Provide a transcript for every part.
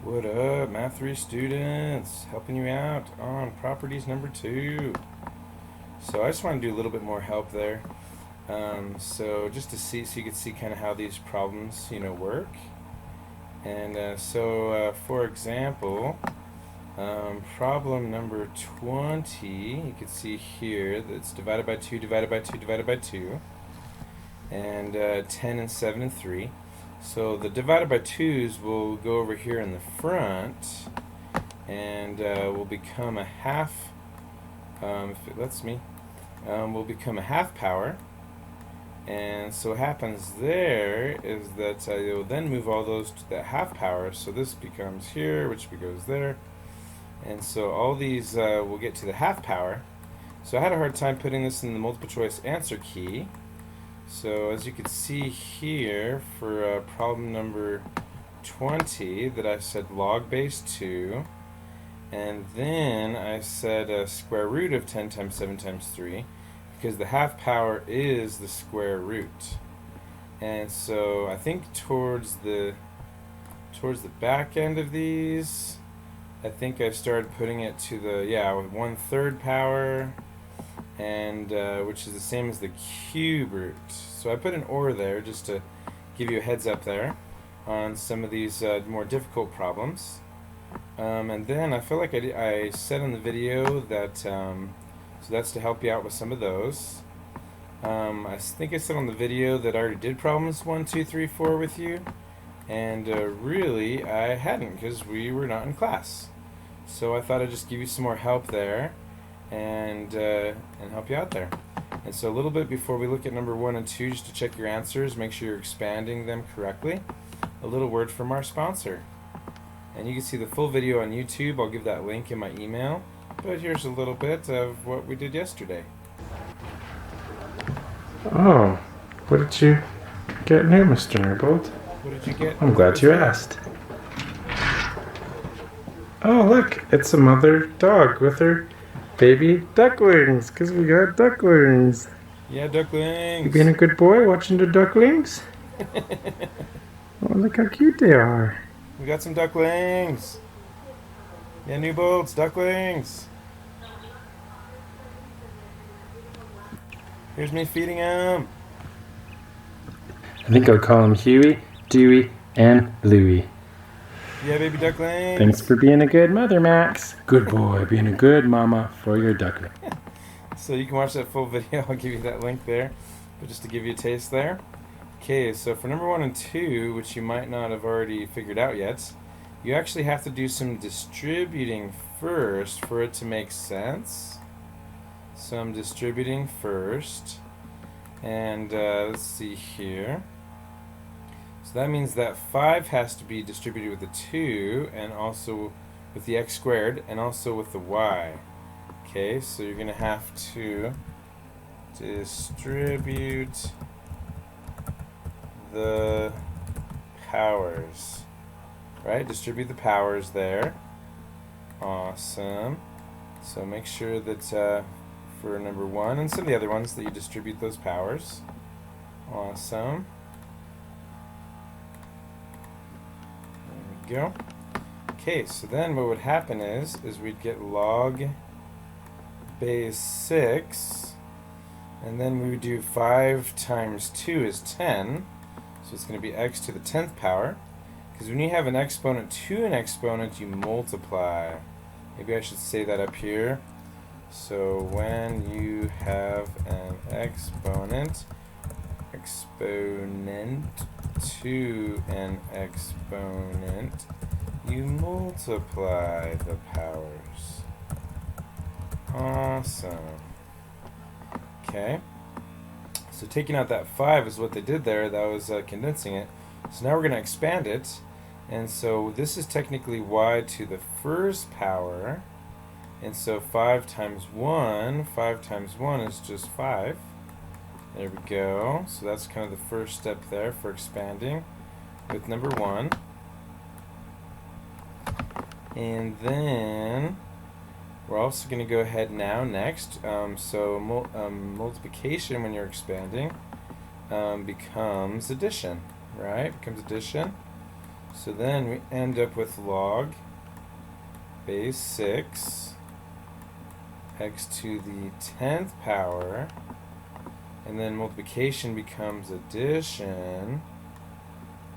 What up, Math 3 students? Helping you out on properties number 2. So I just want to do a little bit more help there. So just to see, so you can see kind of how these problems, work. And for example, problem number 20, you can see here that's divided by 2, divided by 2, divided by 2. And 10 and 7 and 3. So the divided by 2's will go over here in the front and will become a half, if it lets me, will become a half power. And so what happens there is that you'll then move all those to that half power. So this becomes here, which goes there. And so all these will get to the half power. So I had a hard time putting this in the multiple choice answer key. So as you can see here for problem number 20 that I said log base 2, and then I said square root of 10 times 7 times 3 because the half power is the square root. And so I think towards the back end of these, I think I started putting it to the, with 1/3 power, and which is the same as the cube root. So I put an or there just to give you a heads up there on some of these more difficult problems. And then I feel like I said in the video that, so that's to help you out with some of those. I think I said on the video that I already did problems 1, 2, 3, 4 with you, and really I hadn't because we were not in class. So I thought I'd just give you some more help there and help you out there. And so a little bit before we look at number 1 and 2, just to check your answers, make sure you're expanding them correctly, a little word from our sponsor. And you can see the full video on YouTube. I'll give that link in my email. But here's a little bit of what we did yesterday. Oh, what did you get new, Mr. Newbold? What did you get? I'm glad you asked. Oh, look, it's a mother dog with her baby ducklings, because we got ducklings. Yeah, ducklings. You being a good boy watching the ducklings? Oh, look how cute they are. We got some ducklings. Yeah, Newbolds, ducklings. Here's me feeding them. I think I'll call them Huey, Dewey, and Louie. Yeah, baby ducklings. Thanks for being a good mother, Max. Good boy, being a good mama for your duckling. So you can watch that full video. I'll give you that link there. But just to give you a taste there. Okay, so for number 1 and 2, which you might not have already figured out yet, you actually have to do some distributing first for it to make sense. So I'm distributing first. And let's see here. So that means that 5 has to be distributed with the 2, and also with the x squared, and also with the y. Okay, so you're going to have to distribute the powers. Right? Distribute the powers there. Awesome. So make sure that for number 1 and some of the other ones that you distribute those powers. Awesome. There we go. Okay, so then what would happen is we'd get log base 6, and then we would do 5 times 2 is 10, so it's going to be x to the 10th power, because when you have an exponent to an exponent, you multiply. Maybe I should say that up here. So when you have an exponent to an exponent, you multiply the powers. Awesome. Okay. So taking out that 5 is what they did there. That was condensing it. So now we're going to expand it. And so this is technically y to the first power. And so 5 times 1 is just 5. There we go. So that's kind of the first step there for expanding with number 1. And then we're also going to go ahead now next. Multiplication when you're expanding becomes addition, right? Becomes addition. So then we end up with log base 6 x to the 10th power, and then multiplication becomes addition.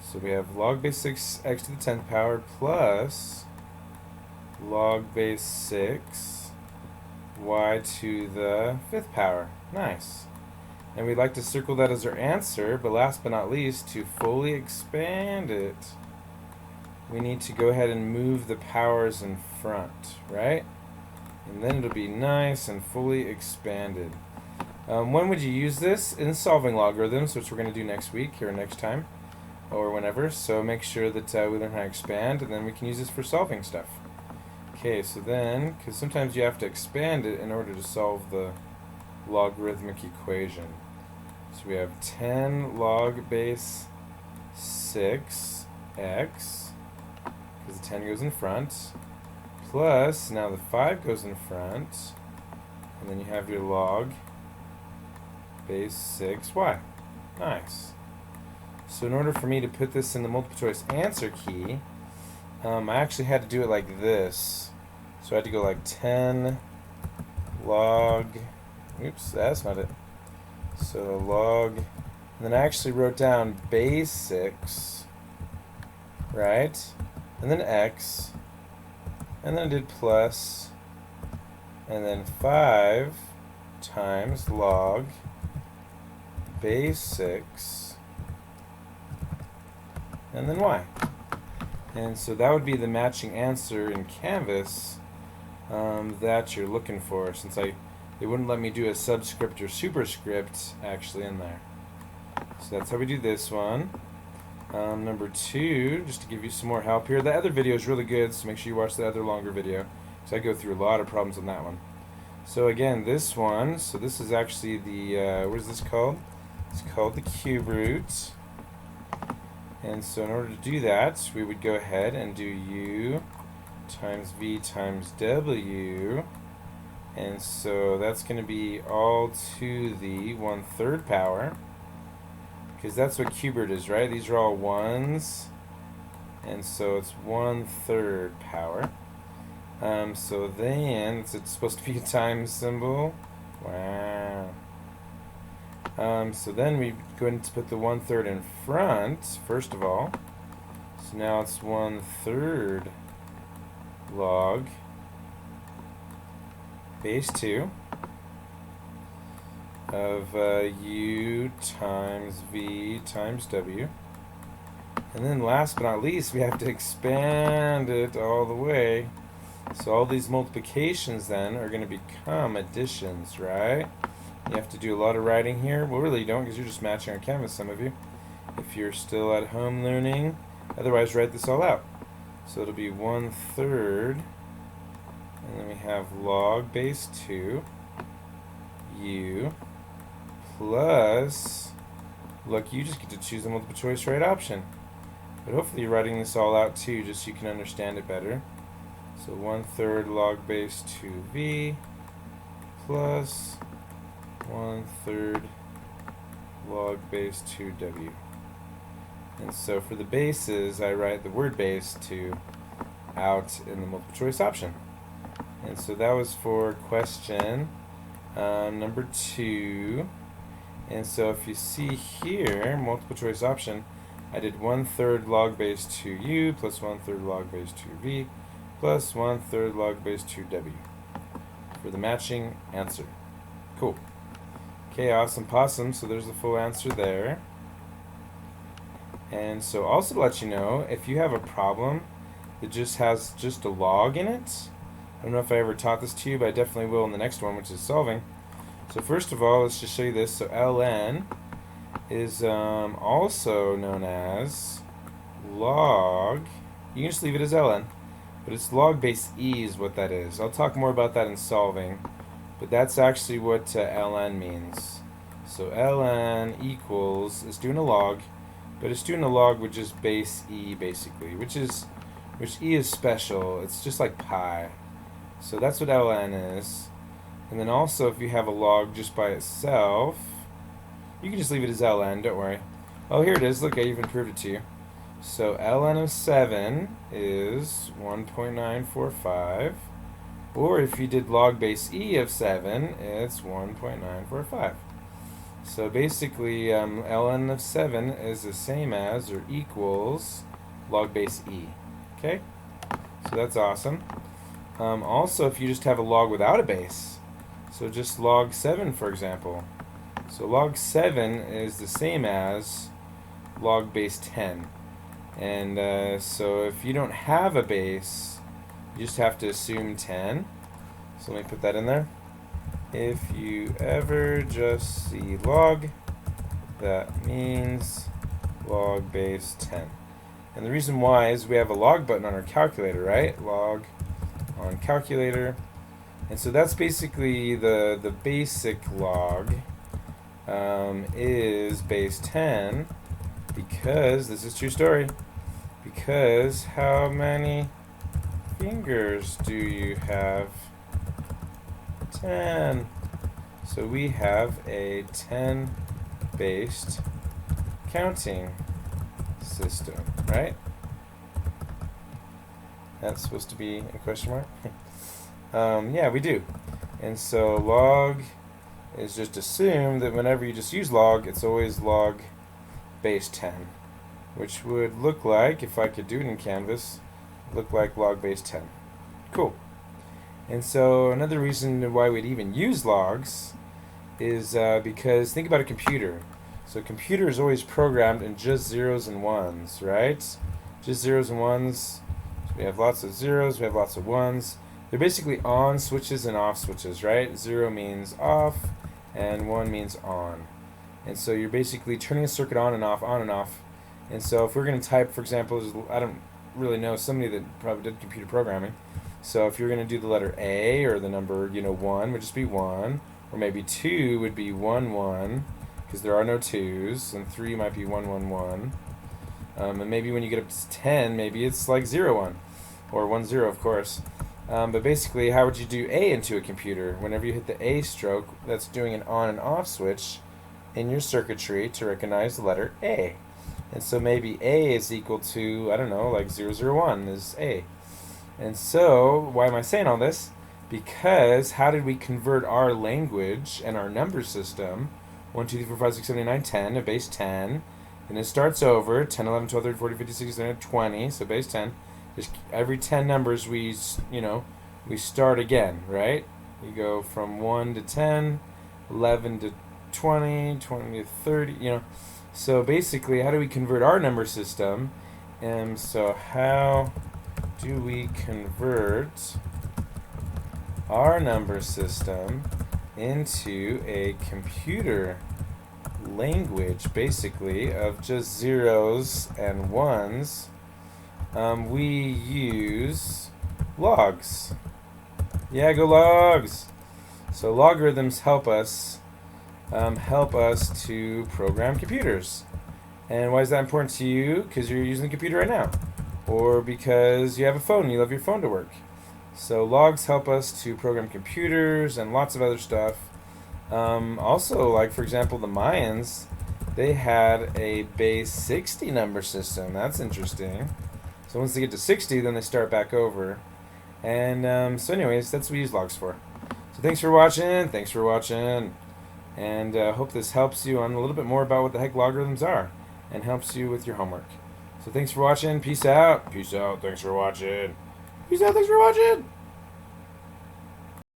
So we have log base 6 x to the 10th power plus log base 6 y to the 5th power. Nice. And we'd like to circle that as our answer, but last but not least, to fully expand it, we need to go ahead and move the powers in front, right? And then it'll be nice and fully expanded. When would you use this? In solving logarithms, which we're going to do next week or next time or whenever. So make sure that we learn how to expand, and then we can use this for solving stuff. Okay, so then, because sometimes you have to expand it in order to solve the logarithmic equation. So we have 10 log base 6x, because the 10 goes in front, plus, now the 5 goes in front, and then you have your log base 6y. Nice. So in order for me to put this in the multiple choice answer key, I actually had to do it like this. So I had to go like 10 log, oops, that's not it. So log, and then I actually wrote down base 6, right? And then x, and then I did plus, and then 5 times log base 6, and then y. And so that would be the matching answer in Canvas that you're looking for, since they wouldn't let me do a subscript or superscript actually in there. So that's how we do this one. Number 2, just to give you some more help here. The other video is really good, so make sure you watch the other longer video, because I go through a lot of problems on that one. So again, this one, so this is actually the, what is this called? It's called the cube root. And so in order to do that, we would go ahead and do u times v times w. And so that's going to be all to the 1/3 power, because that's what cube root is, right? These are all ones, and so it's 1/3 power. So then it's supposed to be a times symbol. Wow. So then we go ahead and put the 1/3 in front first of all. So now it's 1/3 log base 2 of u times v times w. And then last but not least, we have to expand it all the way. So all these multiplications then are going to become additions, right? You have to do a lot of writing here. Well, really you don't, because you're just matching on Canvas, some of you, if you're still at home learning. Otherwise, write this all out. So it'll be 1/3, and then we have log base 2 u plus, look, you just get to choose the multiple choice right option. But hopefully you're writing this all out too, just so you can understand it better. So 1/3 log base 2v plus 1/3 log base 2w. And so for the bases, I write the word base 2 out in the multiple choice option. And so that was for question number 2. And so if you see here, multiple choice option, I did 1/3 log base 2u plus 1/3 log base 2v plus 1/3 log base 2w for the matching answer. Cool. Okay, awesome possum. So there's the full answer there. And so also to let you know, if you have a problem that just has just a log in it, I don't know if I ever taught this to you, but I definitely will in the next one, which is solving. So first of all, let's just show you this. So ln is also known as log, you can just leave it as ln, but it's log base e is what that is. I'll talk more about that in solving, but that's actually what ln means. So ln equals, it's doing a log, but it's doing a log with just base e basically, which e is special. It's just like pi. So that's what ln is. And then also, if you have a log just by itself, you can just leave it as ln, don't worry. Oh, here it is. Look, I even proved it to you. So ln of 7 is 1.945. Or if you did log base e of 7, it's 1.945. So basically, ln of 7 is the same as or equals log base e. Okay? So that's awesome. Also, if you just have a log without a base, so just log 7, for example. So log 7 is the same as log base 10. And so if you don't have a base, you just have to assume 10. So let me put that in there. If you ever just see log, that means log base 10. And the reason why is we have a log button on our calculator, right? Log on calculator. And so that's basically the basic log is base 10 because, this is true story, because how many fingers do you have? 10. So we have a 10 based counting system, right? That's supposed to be a question mark? Yeah, we do. And so log is just assume that whenever you just use log, it's always log base 10, which would look like, if I could do it in Canvas, look like log base 10. Cool. And so another reason why we'd even use logs is because think about a computer. So a computer is always programmed in just zeros and ones, right? Just zeros and ones. So we have lots of zeros, we have lots of ones. They're basically on switches and off switches, right? 0 means off, and 1 means on. And so you're basically turning a circuit on and off, on and off. And so if we're going to type, for example, I don't really know, somebody that probably did computer programming. So if you're going to do the letter A, or the number, 1 would just be 1, or maybe 2 would be 1, 1, because there are no 2s, and 3 might be 1, 1, 1. And maybe when you get up to 10, maybe it's like 0, 1, or 1, 0, of course. But basically, how would you do A into a computer? Whenever you hit the A stroke, that's doing an on and off switch in your circuitry to recognize the letter A. And so maybe A is equal to, I don't know, like 001 is A. And so, why am I saying all this? Because how did we convert our language and our number system, 1, 2, 3, 4, 5, 6, 7, 8, 9, 10, to base 10, and it starts over, 10, 11, 12, 13, 14, 15, 16, 17, 20, so base 10. Just every 10 numbers we start again, right? You go from 1 to 10, 11 to 20, 20 to 30, So basically, how do we convert our number system? And so how do we convert our number system into a computer language, basically, of just zeros and ones? We use logs. Yeah, go logs! So logarithms help us to program computers. And why is that important to you? Because you're using the computer right now. Or because you have a phone and you love your phone to work. So logs help us to program computers and lots of other stuff. Also, like for example, the Mayans, they had a base 60 number system. That's interesting. So once they get to 60, then they start back over. And so anyways, that's what we use logs for. So thanks for watching. And hope this helps you on a little bit more about what the heck logarithms are and helps you with your homework. So thanks for watching. Peace out. Thanks for watching.